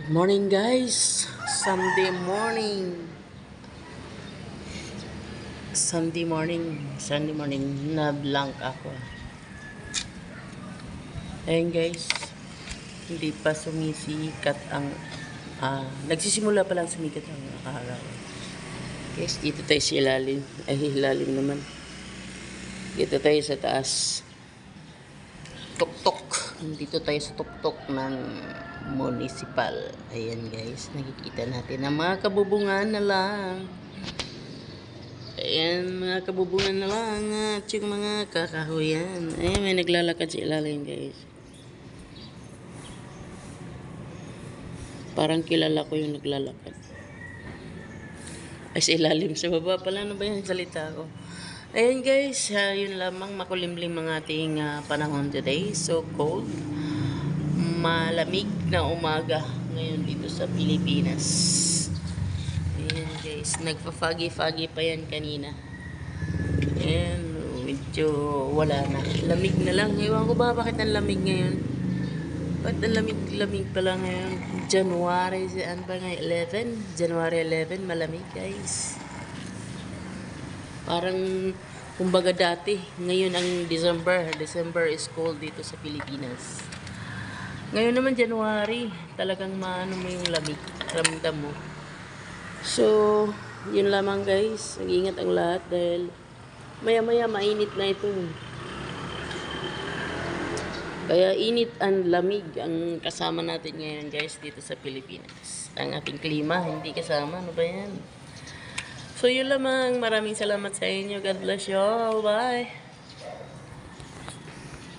Morning guys, Sunday morning. Sunday morning na blank ako. Ayun guys, hindi pa sumisikat ang nagsisimula pa lang sumikat ang araw. Guys, dito tayo sa ilalim. Ay, ilalim naman. Dito tayo sa taas. Tuktok. Dito tayo sa tuktok ng municipal. Ayan guys, nakikita natin ang mga kabubungan na lang. Ayan, mga kabubungan na lang at yung mga kakahuyan. Ayan, may naglalakad sa ilalim guys. Parang kilala ko yung naglalakad. Ay, sa ilalim. Sa baba pala. Ano ba yung salita ko? Ayan guys, yun lamang, makulimlim ang ating panahon today. So cold. Malamig na umaga ngayon dito sa Pilipinas. Ayan guys, nagpa-foggy pa yan kanina. Ayan, medyo wala na. Lamig na lang. Ewan ko ba bakit ang lamig ngayon? Bakit ang lamig pala ngayon? January, ano ba ngayon? 11? January 11, malamig guys. Parang, kumbaga dati, ngayon ang December is cold dito sa Pilipinas. Ngayon naman January, talagang maano mo yung lamig, ramdam mo. So, yun lamang guys, mag-ingat ang lahat dahil maya-maya mainit na ito. Kaya init and lamig ang kasama natin ngayon guys dito sa Pilipinas. Ang ating klima, hindi kasama, ano ba yan? So yun lamang, maraming salamat sa inyo. God bless you all. Bye!